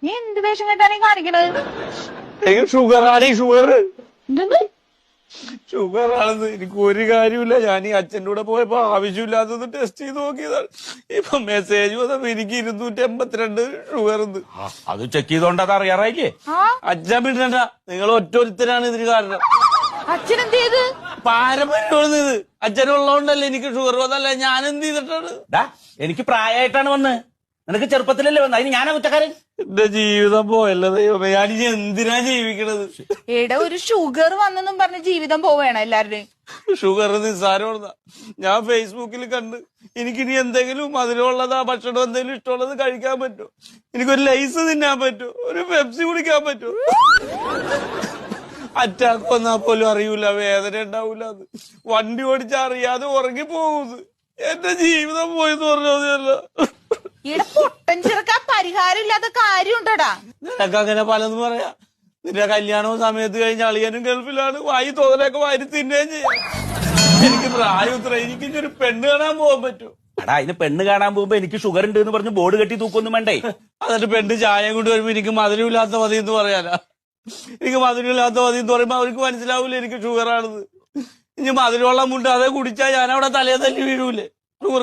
നീ എന്ത് വേഷം കേട്ടാണ് കാണിക്കണത്? ഷുഗർ ആണ്, ഷുഗർ എന്തെന്ന്? ഷുഗർ ആണെന്ന് എനിക്ക് ഒരു കാര്യമില്ല. ഞാൻ ഈ അച്ഛൻ്റെ കൂടെ പോയപ്പോ ആവശ്യമില്ലാത്തത് ടെസ്റ്റ് ചെയ്ത് നോക്കിയതാണ്. ഇപ്പൊ മെസ്സേജ് വന്നപ്പോ എനിക്ക് 282 ഷുഗർ ഉണ്ട്. അത് ചെക്ക് ചെയ്തോണ്ട് അത് അറിയാറായില്ലേ? അച്ഛൻ വിടണ്ട, നിങ്ങൾ ഒറ്റൊരുത്തരാണ് ഇതിന് കാരണം. അച്ഛൻ എന്ത് ചെയ്ത്? പാരമ്പര്യമാണ് ഇത്. അച്ഛനുള്ളതുകൊണ്ടല്ലേ എനിക്ക് ഷുഗർ വന്നല്ല, ഞാൻ എന്ത് ചെയ്തിട്ടാണ്? എനിക്ക് പ്രായമായിട്ടാണ് വന്ന്, നിനക്ക് ചെറുപ്പത്തിലല്ലേ വന്നത്, അതിന് ഞാനാ കുറ്റക്കാരൻ? എന്റെ ജീവിതം പോയല്ലോ ദൈവമേ, ഞാനിനി എന്തിനാ ജീവിക്കണത്? എടാ, ഒരു ഷുഗർ വന്നെന്നും പറഞ്ഞ് ജീവിതം പോവേണം എല്ലാവരുടെയും. ഷുഗർ നിസ്സാരമാണ്. ഞാൻ ഫേസ്ബുക്കിൽ കണ്ട് എനിക്കിനി എന്തെങ്കിലും മധുരമുള്ളതാ ഭക്ഷണം എന്തെങ്കിലും ഇഷ്ടമുള്ളത് കഴിക്കാൻ പറ്റുമോ? എനിക്കൊരു ലൈസ് തിന്നാൻ പറ്റുമോ? ഒരു പെപ്സി കുടിക്കാൻ പറ്റുമോ? അറ്റാക്ക് വന്നാൽ പോലും അറിയൂല, വേദന ഉണ്ടാവൂല. അത് വണ്ടി ഓടിച്ചാ അറിയാതെ ഉറങ്ങി പോകുന്നത്. എന്റെ ജീവിതം പോയെന്ന് പറഞ്ഞതല്ല. ഇവിടെ പൊട്ടൻ ചെറുക്കാൻ പരിഹാരം ഇല്ലാത്ത കാര്യം ഉണ്ടോടാ? നിനക്ക് അങ്ങനെ പലതും പറയാ. നിന്റെ കല്യാണവും സമയത്ത് കഴിഞ്ഞ അളിയനും ഗൾഫിലാണ്. വായി തോന്നലൊക്കെ വാരി തിന്നുകയും ചെയ്യാം. എനിക്ക് പ്രായം ഇത്ര, എനിക്ക് ഇനി ഒരു പെണ്ണ് കാണാൻ പോകാൻ പറ്റുമോ? എടാ, അതിന് പെണ്ണ് കാണാൻ പോകുമ്പോ എനിക്ക് ഷുഗർ ഉണ്ട് എന്ന് പറഞ്ഞ് ബോർഡ് കെട്ടി തൂക്കൊന്നും വേണ്ടേ? എന്നിട്ട് പെണ്ണ് ചായ കൊണ്ട് വരുമ്പോ എനിക്ക് മധുരമില്ലാത്ത മതി എന്ന് പറയാനാ? എനിക്ക് മധുരമില്ലാത്ത മതി എന്ന് പറയുമ്പോ അവർക്ക് മനസ്സിലാവൂല എനിക്ക് ഷുഗർ ആണെന്ന്. ഇനി മധുരമുള്ള മുണ്ട് അതേ കുടിച്ചാൽ ഞാൻ അവിടെ തലയെ തല്ലി വീഴൂലേ? ഷുഗർ